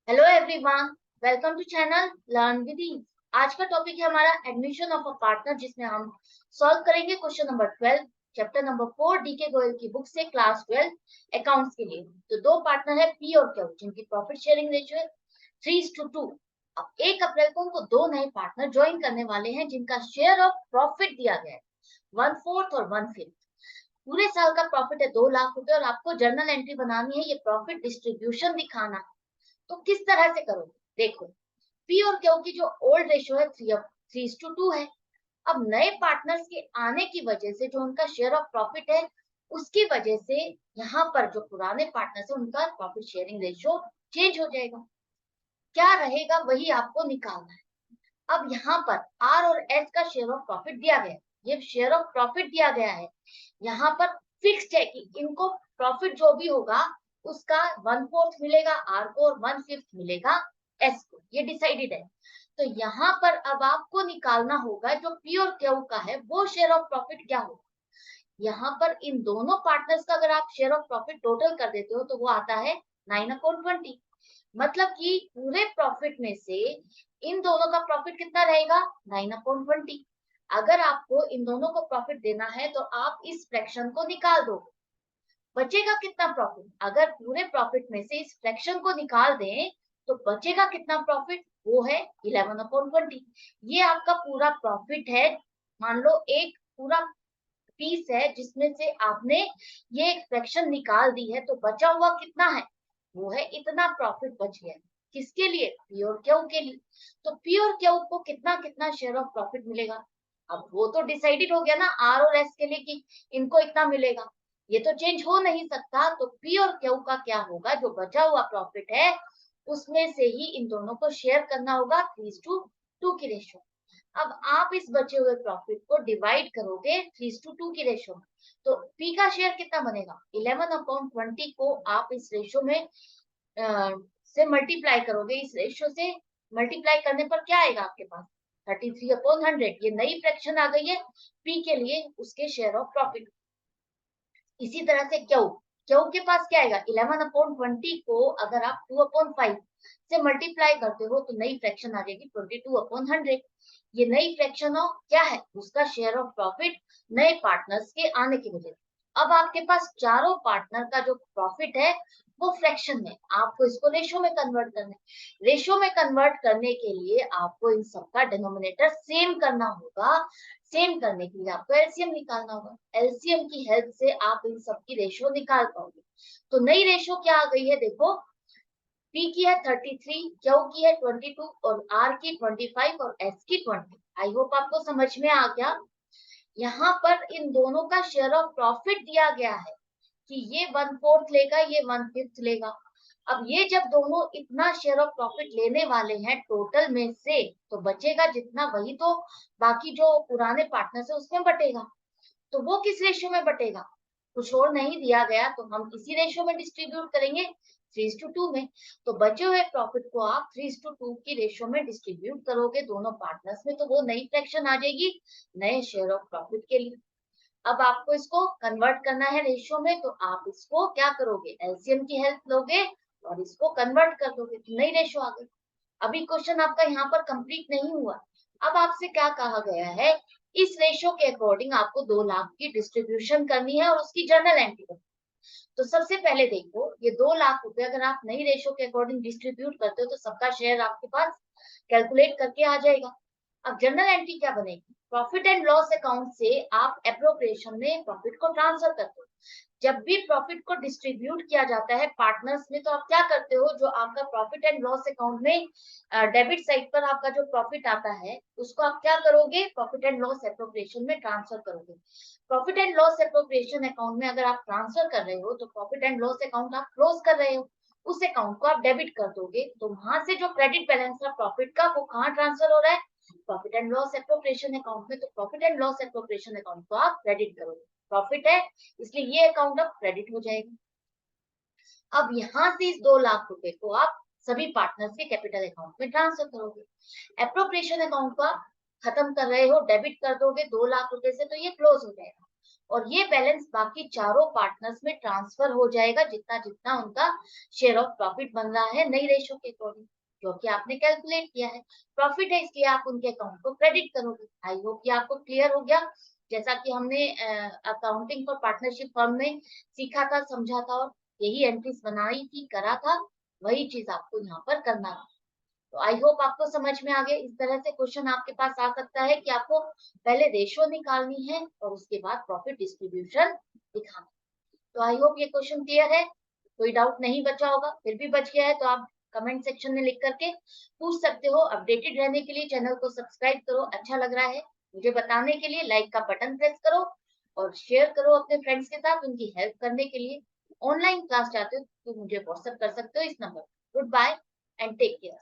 Hello everyone, welcome to channel learn with ease. आज का topic है हमारा एडमिशन ऑफ अ पार्टनर, जिसमें हम सॉल्व करेंगे question number 12 chapter number 4 D K Goyal की बुक से क्लास 12 अकाउंट्स के लिए। तो दो पार्टनर है पी और क्यू, जिनकी प्रॉफिट शेयरिंग रेशियो है 3:2। अब 1 अप्रैल को उनको दो नए पार्टनर ज्वाइन करने वाले हैं, जिनका शेयर ऑफ प्रॉफिट दिया गया है 1/4 और 1/5। पूरे साल का प्रॉफिट है 2 लाख रुपए और आपको जर्नल एंट्री बनानी है, ये प्रॉफिट डिस्ट्रीब्यूशन दिखाना है। तो किस तरह से करोगे? देखो, पी और क्यू की जो ओल्ड रेशियो है 3:2 है। अब नए पार्टनर्स के आने की वजह से जो उनका शेयर ऑफ प्रॉफिट है, उसकी वजह से यहाँ पर जो पुराने पार्टनर्स है उनका प्रॉफिट शेयरिंग रेशियो चेंज हो जाएगा। क्या रहेगा वही आपको निकालना है। अब यहाँ पर आर और एस का शेयर ऑफ प्रॉफिट दिया गया है। ये शेयर ऑफ प्रॉफिट दिया गया है, यहाँ पर फिक्स्ड है कि इनको प्रॉफिट जो भी होगा उसका 1/4 मिलेगा आर को और 1/5 मिलेगा एस को, ये डिसाइडेड है। तो यहाँ पर अब आपको निकालना होगा जो पी और क्यू का है वो शेयर ऑफ प्रॉफिट क्या होगा। यहाँ पर इन दोनों पार्टनर्स का अगर आप शेयर ऑफ प्रॉफिट टोटल कर देते हो तो वो आता है 9/20। मतलब कि पूरे प्रॉफिट में से इन दोनों का प्रॉफिट कितना रहेगा? 9/20। अगर आपको इन दोनों को प्रॉफिट देना है तो आप इस फ्रैक्शन को निकाल दो। बचेगा कितना प्रॉफिट? अगर पूरे प्रॉफिट में से इस फ्रैक्शन को निकाल दें तो बचेगा कितना प्रॉफिट? वो है 11/20। ये आपका पूरा प्रॉफिट है। मान लो एक पूरा पीस है जिसमें से आपने ये एक फ्रैक्शन निकाल दी है, तो बचा हुआ कितना है? वो है इतना प्रॉफिट बच गया। किसके लिए? पी और क्यू के लिए। तो पी और क्यू को कितना कितना शेयर ऑफ प्रॉफिट मिलेगा? अब वो तो डिसाइडेड हो गया ना आर और एस के लिए कि इनको इतना मिलेगा। ये तो चेंज हो नहीं सकता। तो पी और क्यू का क्या होगा? जो बचा हुआ प्रॉफिट है उसमें से ही इन दोनों को शेयर करना होगा 3:2 की रेशो। अब आप इस बचे हुए प्रॉफिट को डिवाइड करोगे 3:2 की रेशो में। तो पी का शेयर कितना बनेगा? 11/20 को आप इस रेशो में से मल्टीप्लाई करोगे। इस रेशो से मल्टीप्लाई करने पर क्या आएगा आपके पास? 33/100। ये नई फ्रैक्शन आ गई है पी के लिए, उसके शेयर ऑफ प्रॉफिट। इसी तरह से क्यू क्यू के पास क्या आएगा? 11/20 को अगर आप 2/5 से मल्टीप्लाई करते हो तो नई फ्रैक्शन आ जाएगी 22/100। ये नई फ्रैक्शन हो क्या है? उसका शेयर ऑफ प्रॉफिट नए पार्टनर्स के आने की वजह से। अब आपके पास चारों पार्टनर का जो प्रॉफिट है वो फ्रैक्शन में, आपको इसको रेशो में कन्वर्ट करना है। रेशो में कन्वर्ट करने के लिए आपको इन सबका डिनोमिनेटर सेम करना होगा। सेम करने के लिए आपको एलसीएम निकालना होगा। एलसीएम की हेल्प से आप इन सब की रेशियो निकाल पाओगे। तो नई रेशियो क्या आ गई है? देखो, पी की है 33, क्यू की है 22 और आर की 25 और एस की 20। आई होप आपको समझ में आ गया। यहाँ पर इन दोनों का शेयर ऑफ प्रॉफिट दिया गया है कि ये 1/4 लेगा, ये 1/5 लेगा। अब ये जब दोनों इतना शेयर ऑफ प्रॉफिट लेने वाले हैं टोटल में से, तो बचेगा जितना वही तो बाकी जो पुराने पार्टनर है उसमें बटेगा। तो वो किस रेशियो में बटेगा? कुछ और नहीं दिया गया, तो हम इसी रेशियो में डिस्ट्रीब्यूट करेंगे 3:2 में। तो बचे हुए प्रॉफिट को आप 3:2 की रेशियो में डिस्ट्रीब्यूट करोगे दोनों पार्टनर्स में, तो वो नई फ्रैक्शन आ जाएगी नए शेयर ऑफ प्रॉफिट के लिए। अब आपको इसको कन्वर्ट करना है रेशियो में, तो आप इसको क्या करोगे? एलसीएम की हेल्प लोगे और इसको कन्वर्ट कर दोगे, तो नई रेशियो आ गई। अभी क्वेश्चन आपका यहाँ पर कंप्लीट नहीं हुआ। अब आपसे क्या कहा गया है? इस रेशियो के अकॉर्डिंग आपको 2 लाख की डिस्ट्रीब्यूशन करनी है और उसकी जर्नल एंट्री करनी है। तो सबसे पहले देखो, ये 2 लाख रुपए अगर आप नई रेशियो के अकॉर्डिंग डिस्ट्रीब्यूट करते हो तो सबका शेयर आपके पास कैलकुलेट करके आ जाएगा। अब जनरल एंट्री क्या बनेगी? प्रॉफिट एंड लॉस अकाउंट से आप एप्रोप्रिएशन में प्रॉफिट को ट्रांसफर करते हो। जब भी प्रॉफिट को डिस्ट्रीब्यूट किया जाता है पार्टनर्स में, तो आप क्या करते हो? जो आपका प्रॉफिट एंड लॉस अकाउंट में डेबिट साइड पर आपका जो प्रॉफिट आता है उसको आप क्या करोगे? प्रॉफिट एंड लॉस एप्रोप्रिएशन में ट्रांसफर करोगे। Profit and loss appropriation account में अगर आप ट्रांसफर कर रहे हो तो प्रॉफिट एंड लॉस अकाउंट आप क्लोज कर रहे हो, उस अकाउंट को आप डेबिट कर दोगे। तो वहां से जो क्रेडिट बैलेंस था प्रॉफिट का वो कहाँ ट्रांसफर हो रहा है? Profit and loss appropriation account में। तो profit and loss appropriation account को आप क्रेडिट करोगे। प्रॉफिट है इसलिए ये अकाउंट अब क्रेडिट हो जाएगा। अब यहाँ से इस 2 लाख रुपए को आप सभी पार्टनर्स के कैपिटल अकाउंट में ट्रांसफर करोगे। एप्रोप्रिएशन अकाउंट को आप खत्म कर रहे हो, डेबिट कर दोगे 2 लाख रुपए से, तो ये क्लोज हो जाएगा। और ये बैलेंस बाकी चारों पार्टनर्स में ट्रांसफर हो जाएगा, जितना जितना उनका शेयर ऑफ प्रॉफिट बन रहा है नई रेशो के अकॉर्डिंग, क्योंकि आपने कैलकुलेट किया है प्रॉफिट है, इसलिए आप उनके अकाउंट को क्रेडिट करोगे। आई होप ये आपको क्लियर हो गया। जैसा कि हमने अकाउंटिंग फॉर पार्टनरशिप फर्म में सीखा था, समझा था और यही एंट्रीज बनाई थी, करा था, वही चीज आपको यहाँ पर करना है। तो आई होप आपको समझ में आ गया। इस तरह से क्वेश्चन आपके पास आ सकता है कि आपको पहले रेशो निकालनी है और उसके बाद प्रॉफिट डिस्ट्रीब्यूशन दिखाना। तो आई होप ये क्वेश्चन क्लियर है, कोई डाउट नहीं बचा होगा। फिर भी बच गया है तो आप कमेंट सेक्शन में लिख करके पूछ सकते हो। अपडेटेड रहने के लिए चैनल को सब्सक्राइब करो। अच्छा लग रहा है मुझे बताने के लिए लाइक का बटन प्रेस करो और शेयर करो अपने फ्रेंड्स के साथ उनकी हेल्प करने के लिए। ऑनलाइन क्लास चाहते हो तो मुझे व्हाट्सएप कर सकते हो इस number. Goodbye and take care.